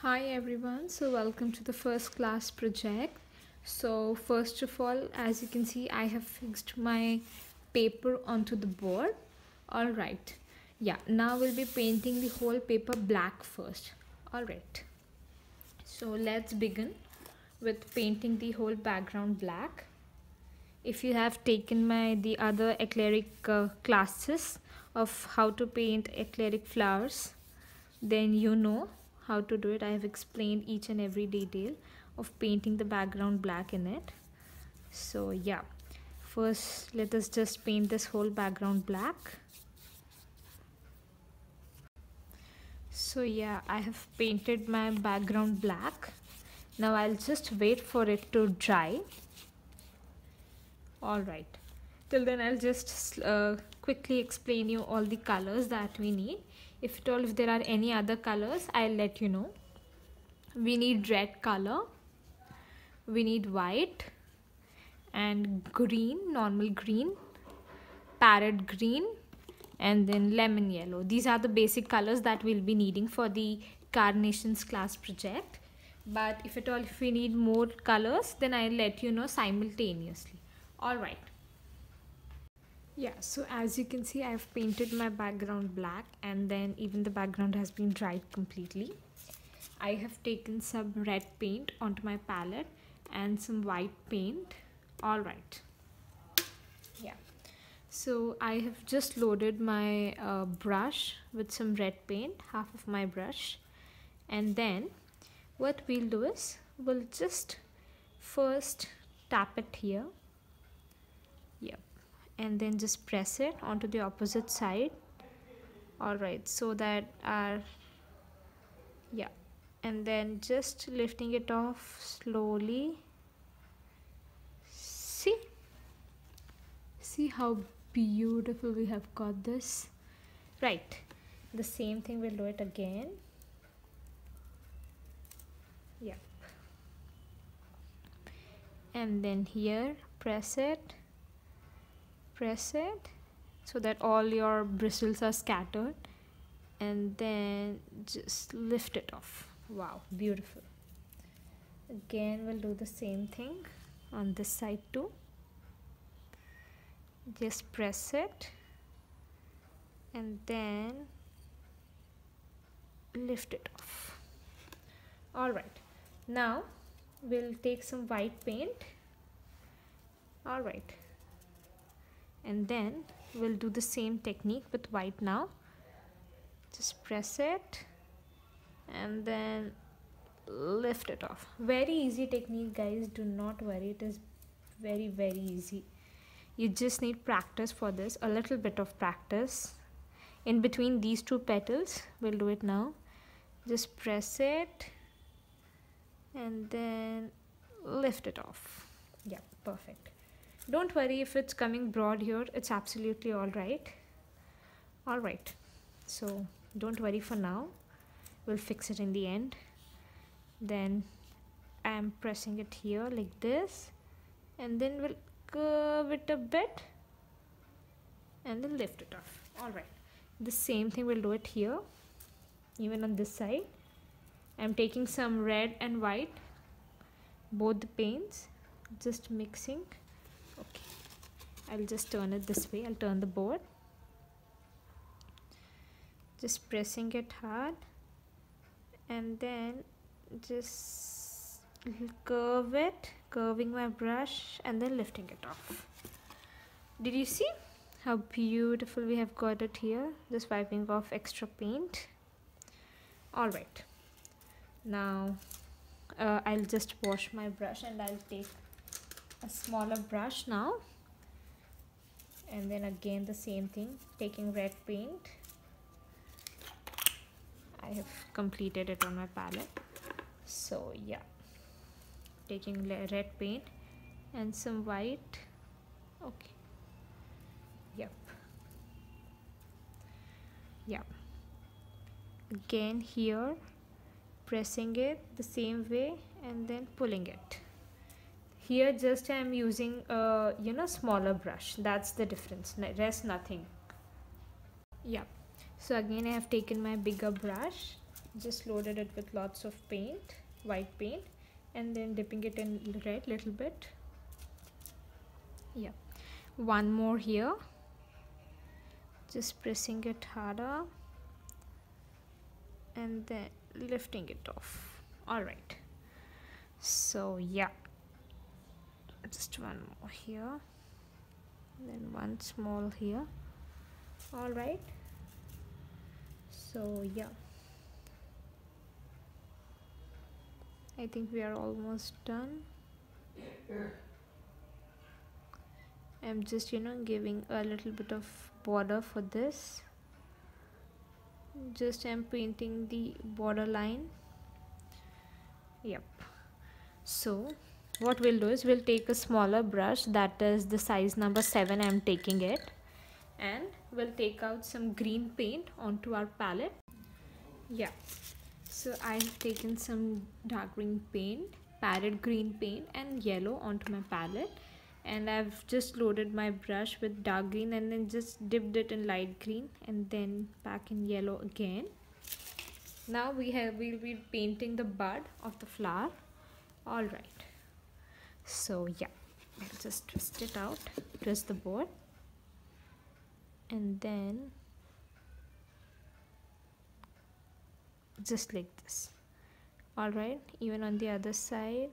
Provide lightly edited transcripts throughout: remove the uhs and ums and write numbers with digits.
Hi everyone, so welcome to the first class project. So first of all, as you can see, I have fixed my paper onto the board. Alright, yeah, now we'll be painting the whole paper black first. Alright, so let's begin with painting the whole background black. If you have taken the other acrylic classes of how to paint acrylic flowers, then you know how to do it. I have explained each and every detail of painting the background black in it. So yeah, first let us just paint this whole background black. So yeah, I have painted my background black. Now I'll just wait for it to dry. Alright, till then I'll just quickly explain you all the colors that we need. If there are any other colors, I'll let you know. We need red color, we need white and green, normal green, parrot green, and then lemon yellow. These are the basic colors that we'll be needing for the Carnations class project. But if we need more colors, then I'll let you know simultaneously. Alright. Yeah, so as you can see, I've painted my background black, and then even the background has been dried completely. I have taken some red paint onto my palette and some white paint. Alright. Yeah. So I have just loaded my brush with some red paint, half of my brush. And then what we'll do is, we'll just first tap it here. Yep. And then just press it onto the opposite side. Alright, so that and then just lifting it off slowly. See how beautiful we have got this. Right, the same thing, we'll do it again. Yep. And then here, press it so that all your bristles are scattered, and then just lift it off. Wow, beautiful. Again, we'll do the same thing on this side too. Just press it and then lift it off. Alright, now we'll take some white paint. Alright, and then we'll do the same technique with white now. Just press it and then lift it off. Very easy technique, guys, do not worry, it is very easy. You just need practice for this, a little bit of practice. In between these two petals, we'll do it now. Just press it and then lift it off. Yeah, perfect. Don't worry if it's coming broad here, it's absolutely alright. Alright, so don't worry for now, we'll fix it in the end. Then I'm pressing it here like this, and then we'll curve it a bit and then lift it off. Alright, the same thing we'll do it here, even on this side. I'm taking some red and white, both the paints, just mixing. Okay, I'll just turn it this way. I'll turn the board. Just pressing it hard and then just curving my brush and then lifting it off. Did you see how beautiful we have got it here? Just wiping off extra paint. Alright, now I'll just wash my brush and I'll take a smaller brush now, and then again the same thing, taking red paint. I have completed it on my palette. So yeah, taking red paint and some white. Okay, yep, again here, pressing it the same way and then pulling it. Here just I am using smaller brush, that's the difference, rest nothing. Yeah, so again I have taken my bigger brush, just loaded it with lots of paint, white paint, and then dipping it in red little bit. Yeah, one more here, just pressing it harder and then lifting it off. All right, so yeah, just one more here, then one small here. All right, so yeah, I think we are almost done. I'm just giving a little bit of border for this. Just I'm painting the border line. Yep. So what we'll do is we'll take a smaller brush, that is the size number 7 I'm taking it, and we'll take out some green paint onto our palette. Yeah, so I've taken some dark green paint, parrot green paint and yellow onto my palette, and I've just loaded my brush with dark green and then just dipped it in light green and then back in yellow again. Now we'll be painting the bud of the flower. All right, so yeah, I'll just twist it out, twist the board, and then just like this. All right, even on the other side,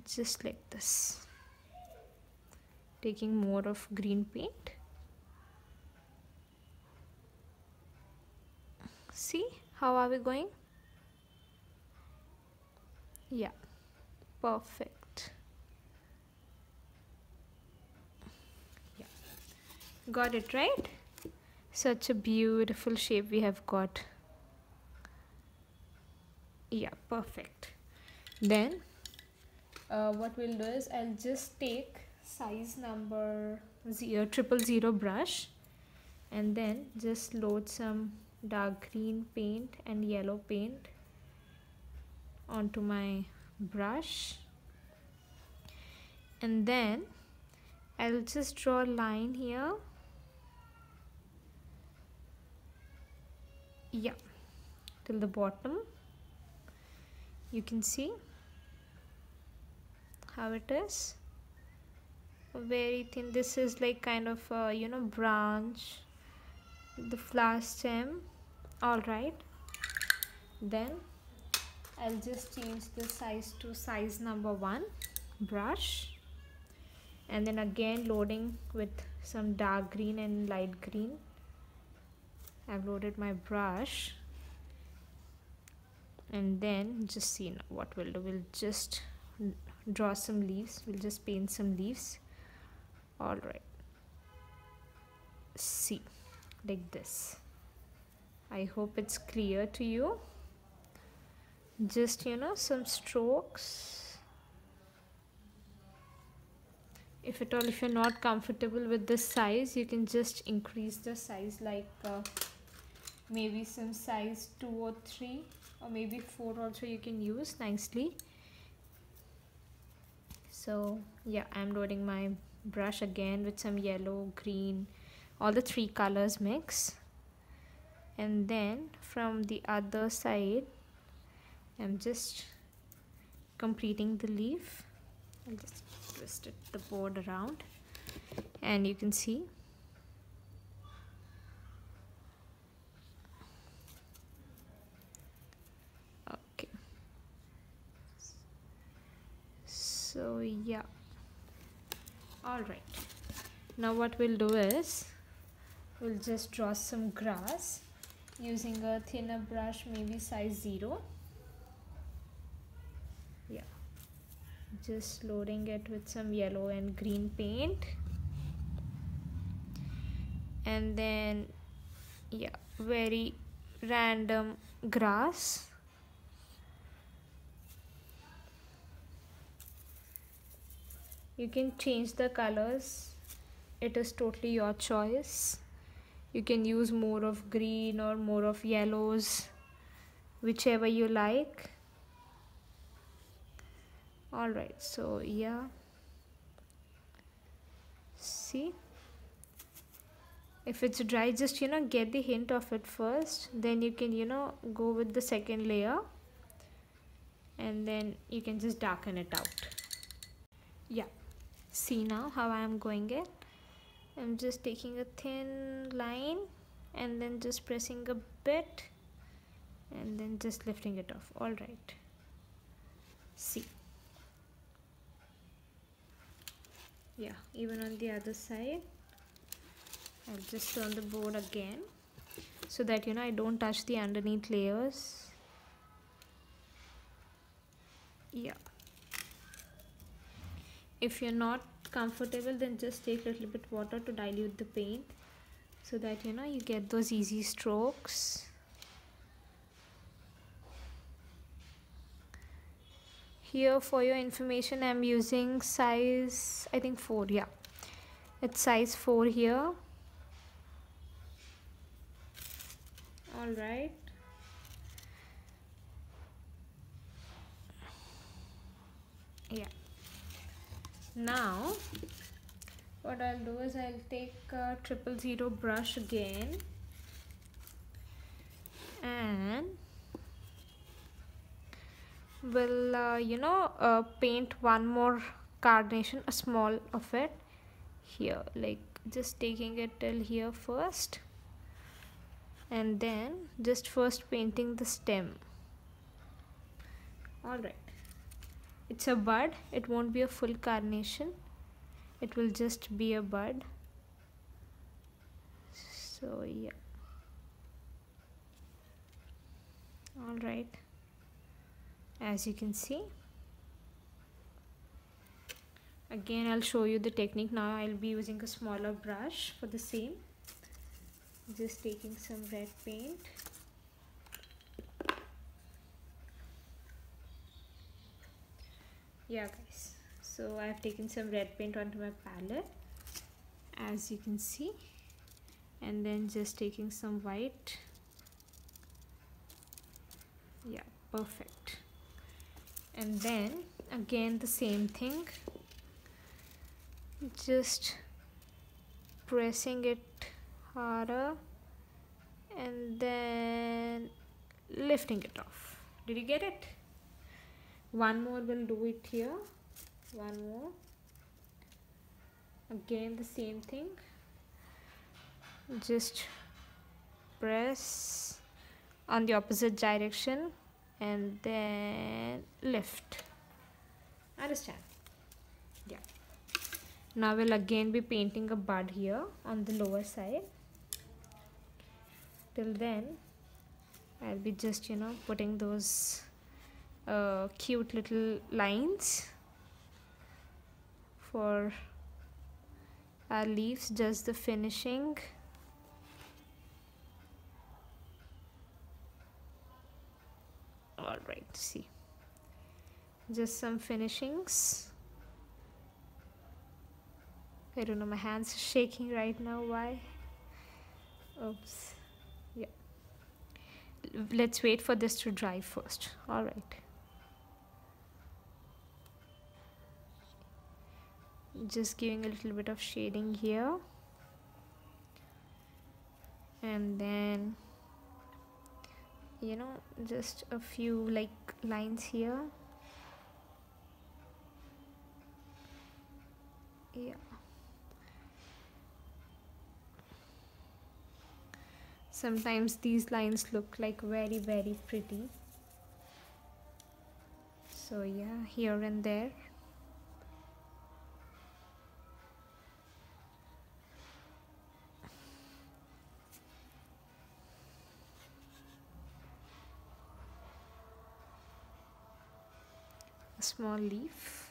just like this, taking more of green paint. See how are we going? Yeah, perfect. Yeah, got it right? Such a beautiful shape we have got. Yeah, perfect. Then what we'll do is I'll just take size number 000 brush and then just load some dark green paint and yellow paint onto my brush, and then I'll just draw a line here. Yeah, till the bottom. You can see how it is, very thin. This is like kind of a branch, the flower stem. All right, then I'll just change the size to size number 1 brush, and then again loading with some dark green and light green. I've loaded my brush, and then just see now what we'll do. We'll just draw some leaves. We'll just paint some leaves. All right, see, like this. I hope it's clear to you. Just some strokes. If at all, if you're not comfortable with this size, you can just increase the size, like maybe some size 2 or 3 or maybe 4 also you can use nicely. So yeah, I'm loading my brush again with some yellow, green, all the 3 colors mix, and then from the other side I'm just completing the leaf. I'll just twist the board around, and you can see okay. So yeah, all right, now what we'll do is we'll just draw some grass using a thinner brush, maybe size 0. Yeah, just loading it with some yellow and green paint, and then yeah, very random grass. You can change the colors, it is totally your choice. You can use more of green or more of yellows, whichever you like. All right, so yeah, see, If it's dry, just get the hint of it first, then you can go with the second layer, and then you can just darken it out. Yeah, see now how I am going it. I'm just taking a thin line and then just pressing a bit and then just lifting it off. All right, see. Yeah, even on the other side. I'll just turn the board again so that I don't touch the underneath layers. Yeah, if you're not comfortable, then just take a little bit water to dilute the paint so that you get those easy strokes. Here, for your information, I'm using size, I think 4. Yeah, it's size 4 here. All right, yeah. Now what I'll do is I'll take a 000 brush again and will paint one more carnation, a small of it here, like just taking it till here first, and then just first painting the stem. All right, it's a bud, it won't be a full carnation, it will just be a bud. So yeah, all right, as you can see. Again, I'll show you the technique. Now I'll be using a smaller brush for the same. Just taking some red paint. Yeah guys, so I've taken some red paint onto my palette, as you can see, and then just taking some white. Yeah, perfect. And then again the same thing, just pressing it harder and then lifting it off. Did you get it? One more will do it here. One more. Again the same thing, just press on the opposite direction and then lift. Understand? Yeah. Now we'll again be painting a bud here on the lower side. Till then I'll be just putting those cute little lines for our leaves, just the finishing. All right, see, just some finishings. I don't know, my hands are shaking right now. Why? Oops. Yeah, let's wait for this to dry first. All right, just giving a little bit of shading here, and then just a few like lines here. Yeah, sometimes these lines look like very pretty, so yeah, here and there. A small leaf.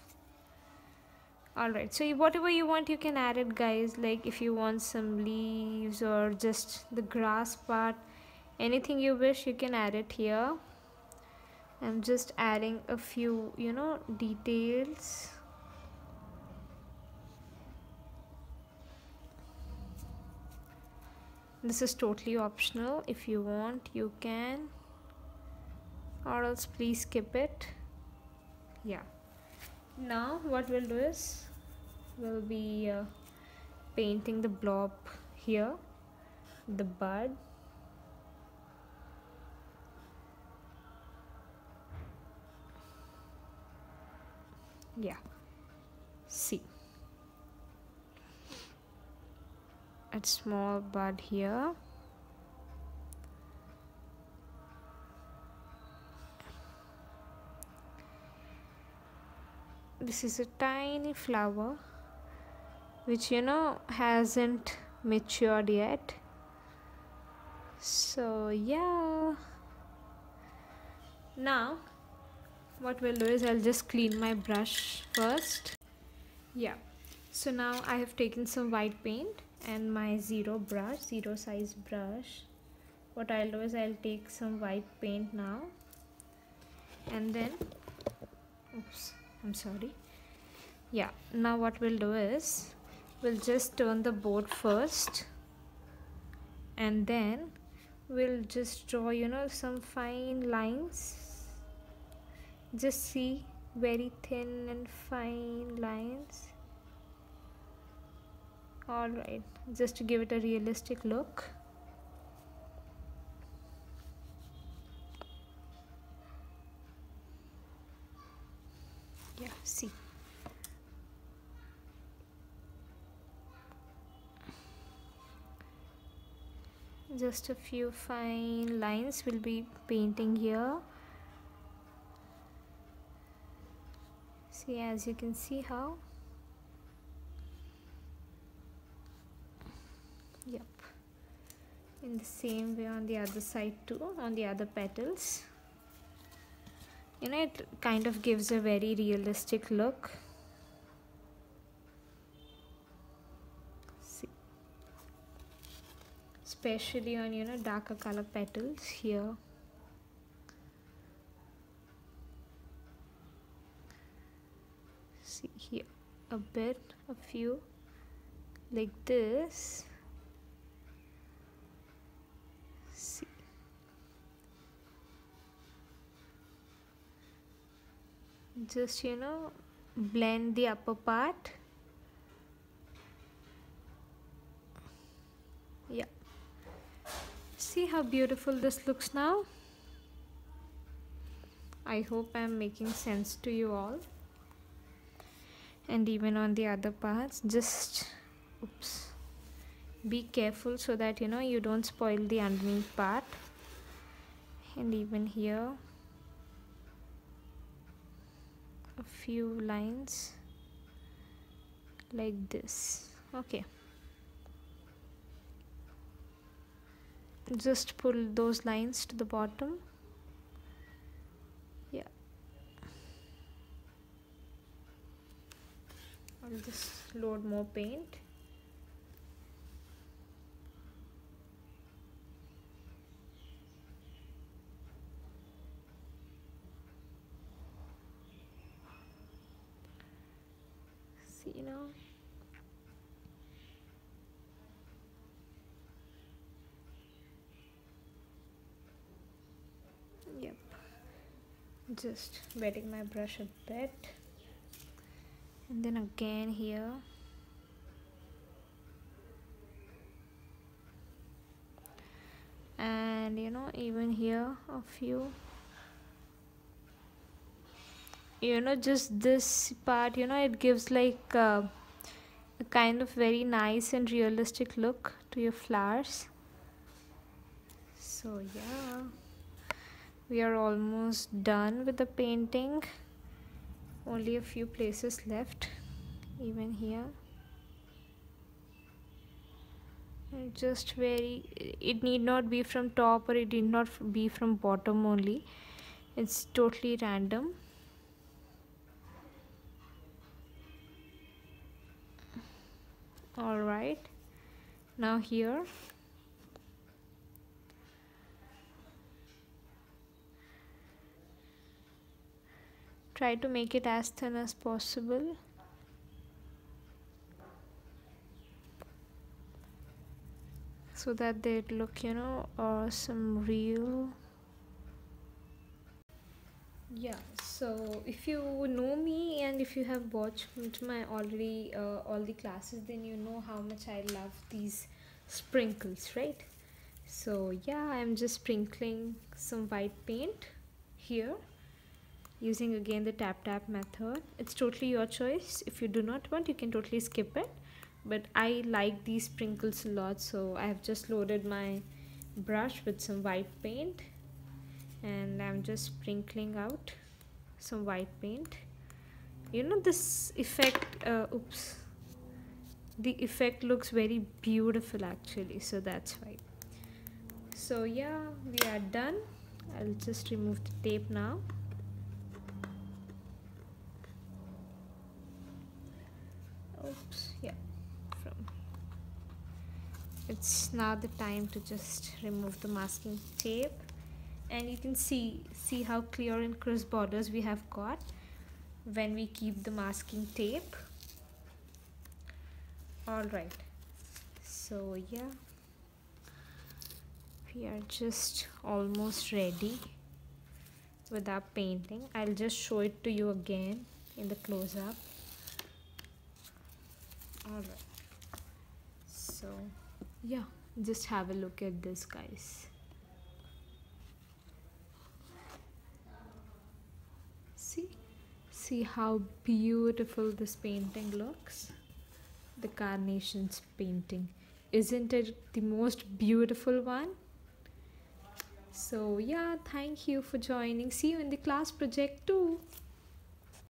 All right, so whatever you want you can add it guys, like if you want some leaves or just the grass part, anything you wish you can add it here. I'm just adding a few details. This is totally optional. If you want you can, or else please skip it. Yeah, now what we'll do is we'll be painting the blob here. the bud. Yeah, see, a small bud here. This is a tiny flower which hasn't matured yet. So yeah, now what we'll do is I'll just clean my brush first. Yeah, so now I have taken some white paint and my zero size brush. What I'll do is I'll take some white paint now, and then oops, I'm sorry. Yeah, now what we'll do is we'll just turn the board first, and then we'll just draw some fine lines. Just see, very thin and fine lines. Alright, just to give it a realistic look. Yeah, see. Just a few fine lines will be painting here. See, as you can see how. Yep. In the same way on the other side too, on the other petals. It kind of gives a very realistic look. See, especially on darker color petals here. See here, a few like this. See, just blend the upper part. Yeah, see how beautiful this looks now. I hope I'm making sense to you all. And even on the other parts, just oops, be careful so that you don't spoil the underneath part. And even here, a few lines like this. Okay, just pull those lines to the bottom. Yeah, I'll just load more paint. See now. Yep, just wetting my brush a bit, and then again here. And even here a few. Just this part, it gives like a kind of very nice and realistic look to your flowers. So yeah, we are almost done with the painting. Only a few places left, even here. And just it need not be from top or it need not be from bottom only. It's totally random. All right, now here try to make it as thin as possible. So that they look some real. Yeah, so if you know me and if you have watched my already all the classes, then you know how much I love these sprinkles, right? So yeah, I'm just sprinkling some white paint here using again the tap method. It's totally your choice. If you do not want, you can totally skip it, but I like these sprinkles a lot, so I have just loaded my brush with some white paint and I'm just sprinkling out some white paint. You know, this effect the effect looks very beautiful actually, so that's why. So yeah, we are done. I'll just remove the tape now. Oops, yeah, it's now the time to just remove the masking tape, and you can see how clear and crisp borders we have got when we keep the masking tape. All right, so yeah, we are just almost ready with our painting. I'll just show it to you again in the close-up. All right, so yeah, just have a look at this, guys. See how beautiful this painting looks. The Carnations painting, isn't it the most beautiful one? So yeah, thank you for joining. See you in the class project too.